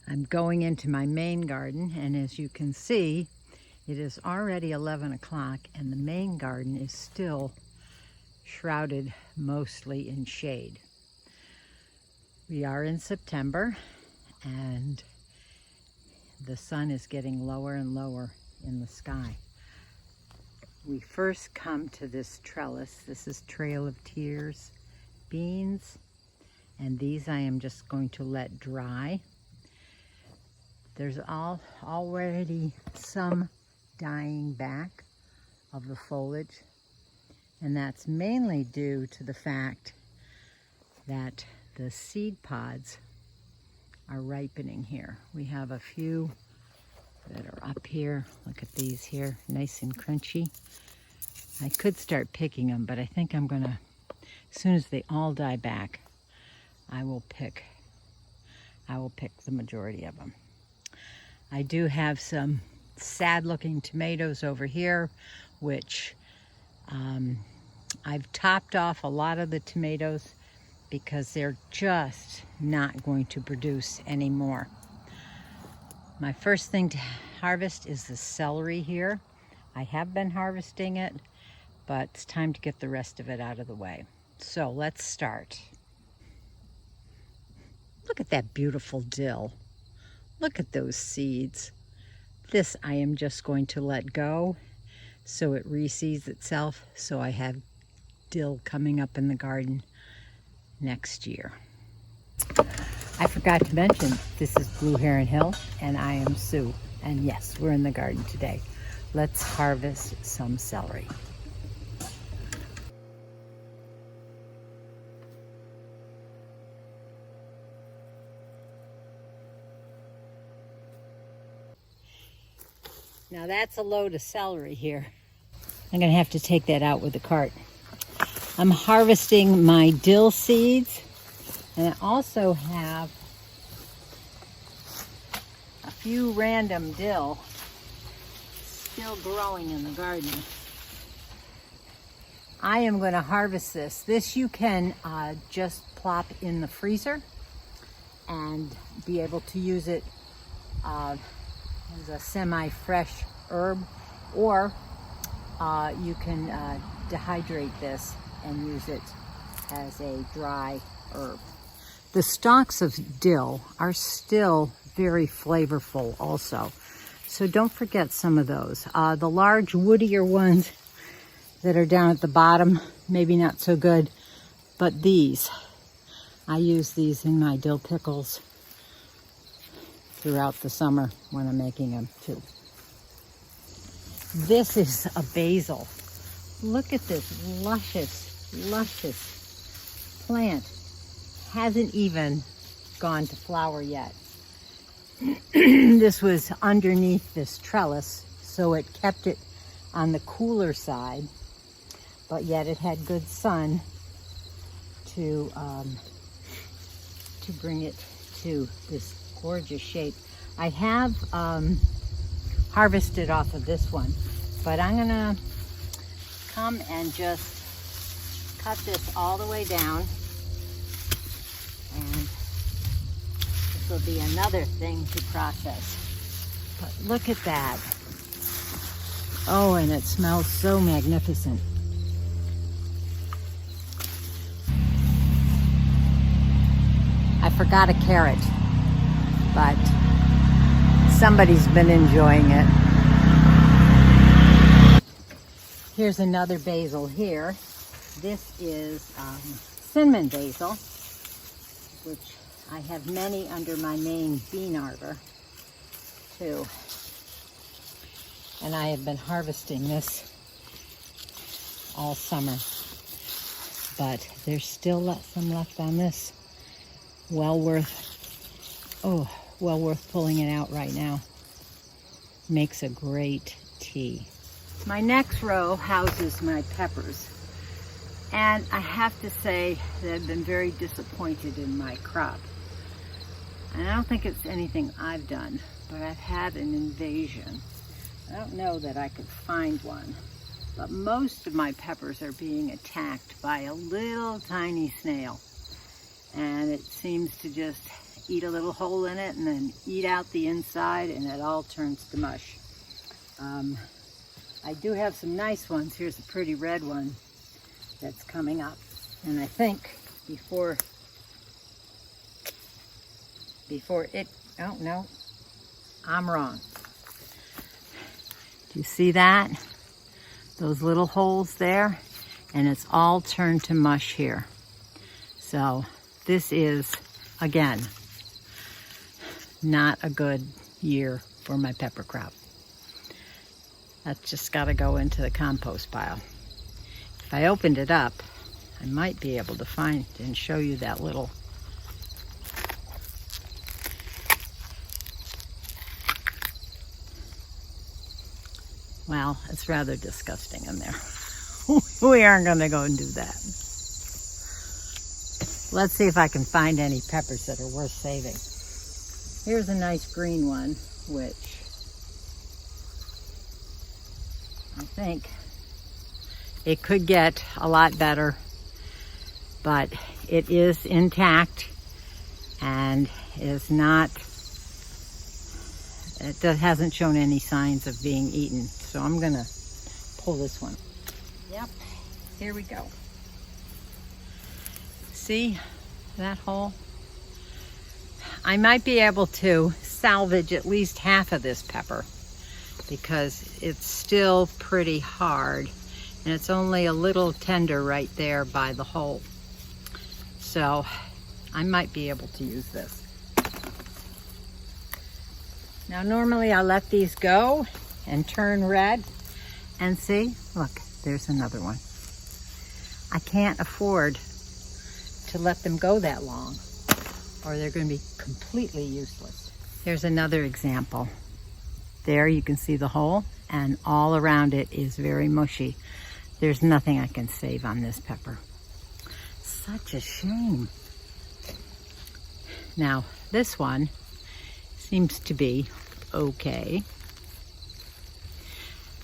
I'm going into my main garden, and as you can see, it is already 11 o'clock and the main garden is still shrouded mostly in shade. We are in September and the sun is getting lower and lower in the sky. We first come to this trellis. This is Trail of Tears beans, and these I am just going to let dry. There's already some dying back of the foliage, and that's mainly due to the fact that the seed pods are ripening here. We have a few that are up here. Look at these here, nice and crunchy. I could start picking them, but I think I'm gonna, as soon as they all die back, I will pick the majority of them. I do have some sad looking tomatoes over here, which I've topped off a lot of the tomatoes because they're just not going to produce anymore. My first thing to harvest is the celery here. I have been harvesting it, but it's time to get the rest of it out of the way. So let's start. Look at that beautiful dill. Look at those seeds. This I am just going to let go so it reseeds itself, so I have dill coming up in the garden next year. I forgot to mention, this is Blue Heron Hill and I am Sue. And yes, we're in the garden today. Let's harvest some celery. Now that's a load of celery here. I'm gonna have to take that out with the cart. I'm harvesting my dill seeds, and I also have a few random dill still growing in the garden. I am going to harvest this. This you can just plop in the freezer and be able to use it as a semi-fresh herb, or you can dehydrate this and use it as a dry herb. The stalks of dill are still very flavorful also, so don't forget some of those. The large woodier ones that are down at the bottom, maybe not so good, but these, I use these in my dill pickles throughout the summer when I'm making them too. This is a basil. Look at this luscious plant. Hasn't even gone to flower yet. This was underneath this trellis, so it kept it on the cooler side, but yet it had good sun to bring it to this gorgeous shape. I have harvested off of this one, but I'm gonna come and just cut this all the way down, and this will be another thing to process. But look at that. Oh, and it smells so magnificent. I forgot a carrot, but somebody's been enjoying it. Here's another basil here. This is cinnamon basil, which I have many under my main bean arbor too. And I have been harvesting this all summer, but there's still some left on this. Well worth pulling it out right now. Makes a great tea. My next row houses my peppers, and I have to say that I've been very disappointed in my crop. And I don't think it's anything I've done, but I've had an invasion. I don't know that I could find one, but most of my peppers are being attacked by a little tiny snail, and it seems to just eat a little hole in it and then eat out the inside, and it all turns to mush. I do have some nice ones. Here's a pretty red one that's coming up. And I think before it, oh no, I'm wrong. Do you see that? Those little holes there? And it's all turned to mush here. So this is, again, not a good year for my pepper crop. That's just got to go into the compost pile. If I opened it up, I might be able to find and show you that little. Well, it's rather disgusting in there. We aren't going to go and do that. Let's see if I can find any peppers that are worth saving. Here's a nice green one, which I think it could get a lot better, but it is intact and is not, hasn't shown any signs of being eaten. So I'm gonna pull this one. Yep, here we go. See that hole? I might be able to salvage at least half of this pepper because it's still pretty hard and it's only a little tender right there by the hole. So I might be able to use this. Now normally I let these go and turn red, and see, look, there's another one. I can't afford to let them go that long or they're going to be completely useless. Here's another example. There you can see the hole, and all around it is very mushy. There's nothing I can save on this pepper. Such a shame. Now this one seems to be okay.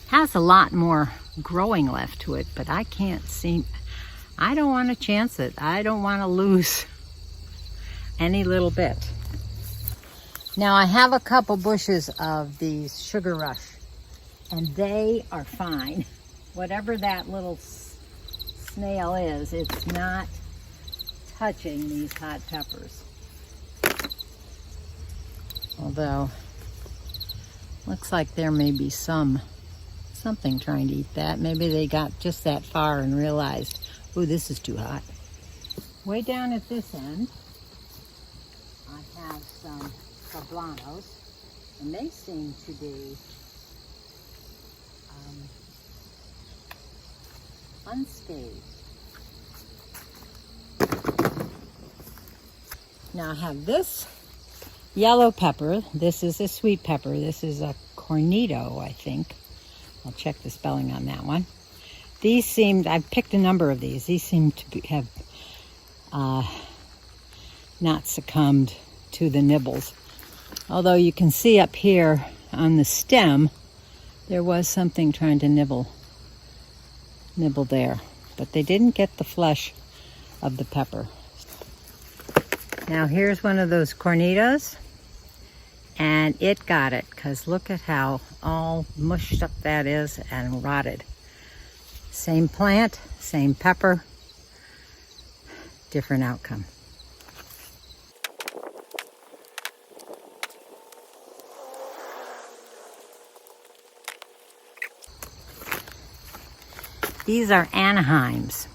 Has a lot more growing left to it, but I can't seem, I don't want to chance it. I don't want to lose any little bit. Now I have a couple bushes of these Sugar Rush, and they are fine. Whatever that little snail is, it's not touching these hot peppers. Although, looks like there may be something trying to eat that. Maybe they got just that far and realized, oh, this is too hot. Way down at this end, I have some poblanos, and they seem to be unscathed. Now I have this yellow pepper. This is a sweet pepper. This is a cornito, I think. I'll check the spelling on that one. These seemed, I've picked a number of these. These seem to have not succumbed to the nibbles. Although you can see up here on the stem, there was something trying to nibble there. But they didn't get the flesh of the pepper. Now here's one of those cornitos, and it got it, because look at how all mushed up that is and rotted. Same plant, same pepper, different outcome. These are Anaheims.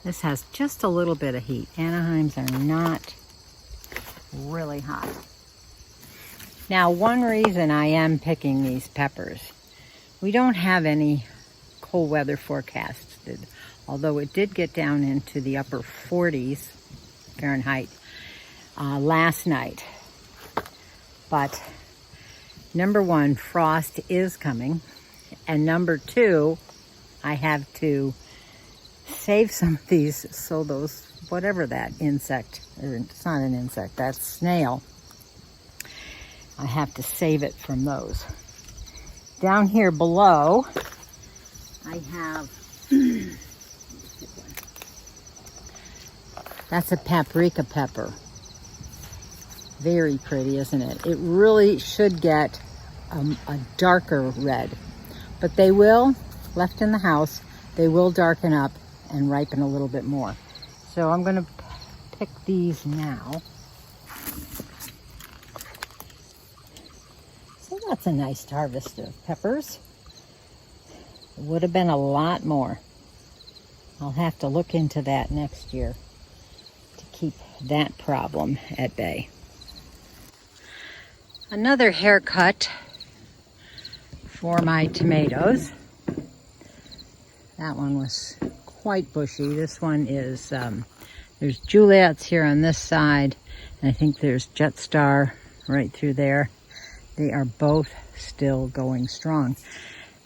This has just a little bit of heat. Anaheims are not really hot. Now, one reason I am picking these peppers, we don't have any cold weather forecasted, although it did get down into the upper 40s Fahrenheit last night. But number one, frost is coming, and number two, I have to save some of these so those, whatever that insect, or it's not an insect, that's snail, I have to save it from those. Down here below, I have, that's a paprika pepper. Very pretty, isn't it? It really should get a darker red, but they will, left in the house, they will darken up and ripen a little bit more. So I'm going to pick these now. So that's a nice harvest of peppers. It would have been a lot more. I'll have to look into that next year to keep that problem at bay. Another haircut for my tomatoes. That one was quite bushy. This one is, there's Juliet's here on this side, and I think there's Jetstar right through there. They are both still going strong.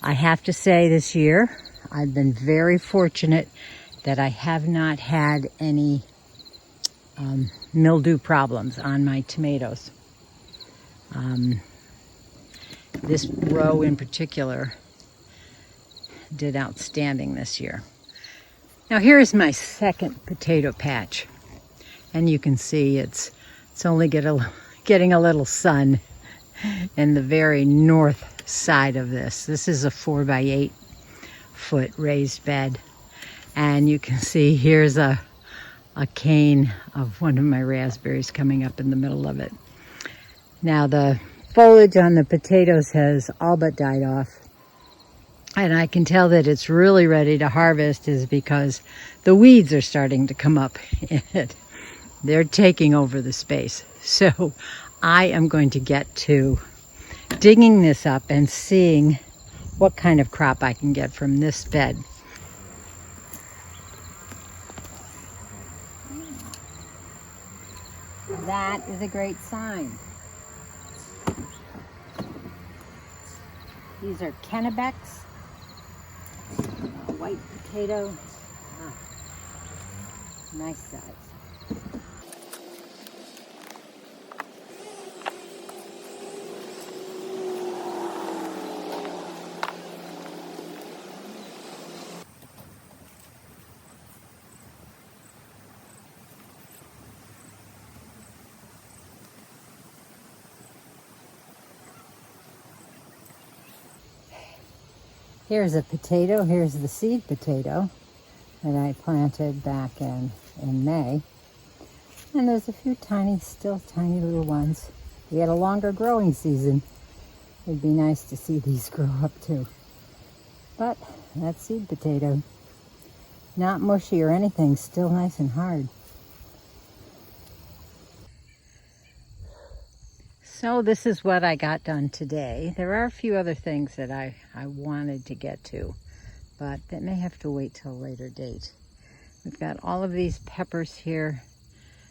I have to say this year, I've been very fortunate that I have not had any mildew problems on my tomatoes. This row in particular did outstanding this year. Now here's my second potato patch, and you can see it's only getting a little sun in the very north side of this. This is a 4x8 foot raised bed, and you can see here's a cane of one of my raspberries coming up in the middle of it. Now the foliage on the potatoes has all but died off, and I can tell that it's really ready to harvest is because the weeds are starting to come up in it. They're taking over the space. So I am going to get to digging this up and seeing what kind of crop I can get from this bed. That is a great sign. These are Kennebecs, white potato, nice size. Here's a potato. Here's the seed potato that I planted back in May. And there's a few still tiny little ones. We had a longer growing season. It'd be nice to see these grow up too. But that seed potato, not mushy or anything, still nice and hard. So this is what I got done today. There are a few other things that I wanted to get to, but that may have to wait till a later date. We've got all of these peppers here,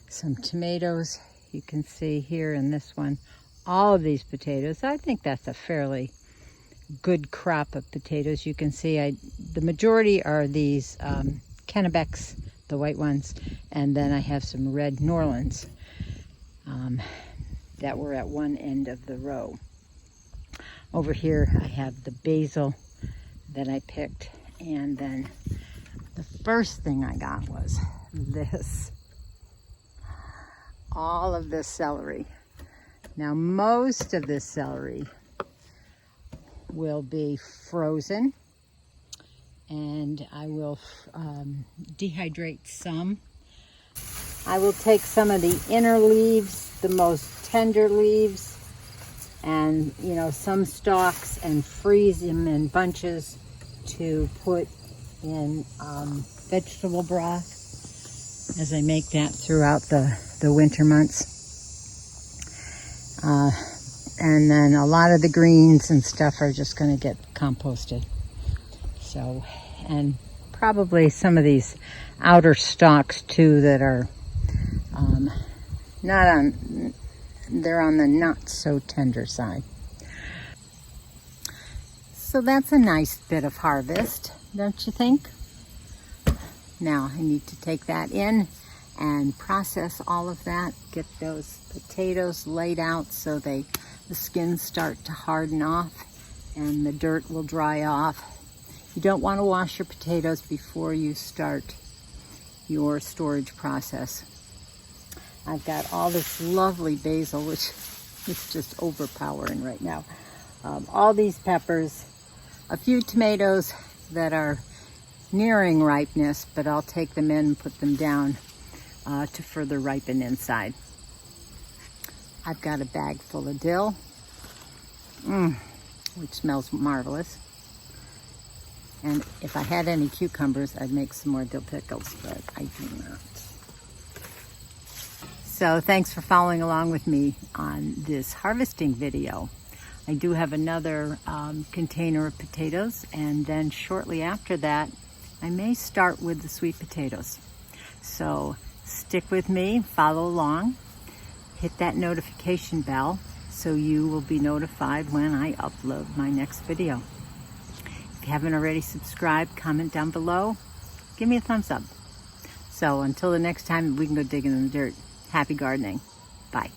some tomatoes you can see here in this one, all of these potatoes. I think that's a fairly good crop of potatoes. You can see the majority are these Kennebecs, the white ones, and then I have some red Norlands that were at one end of the row. Over here I have the basil that I picked, and then the first thing I got was this. All of this celery. Now most of this celery will be frozen, and I will dehydrate some. I will take some of the inner leaves, the most tender leaves, and some stalks, and freeze them in bunches to put in vegetable broth as I make that throughout the winter months. And then a lot of the greens and stuff are just going to get composted. So, and probably some of these outer stalks too that are they're on the not so tender side. So that's a nice bit of harvest, don't you think? Now I need to take that in and process all of that, get those potatoes laid out so the skins start to harden off and the dirt will dry off. You don't want to wash your potatoes before you start your storage process. I've got all this lovely basil, which is just overpowering right now. All these peppers, a few tomatoes that are nearing ripeness, but I'll take them in and put them down to further ripen inside. I've got a bag full of dill, which smells marvelous. And if I had any cucumbers, I'd make some more dill pickles, but I do not. So thanks for following along with me on this harvesting video. I do have another container of potatoes, and then shortly after that, I may start with the sweet potatoes. So stick with me, follow along, hit that notification bell so you will be notified when I upload my next video. If you haven't already subscribed, comment down below, give me a thumbs up. So until the next time we can go digging in the dirt, happy gardening. Bye.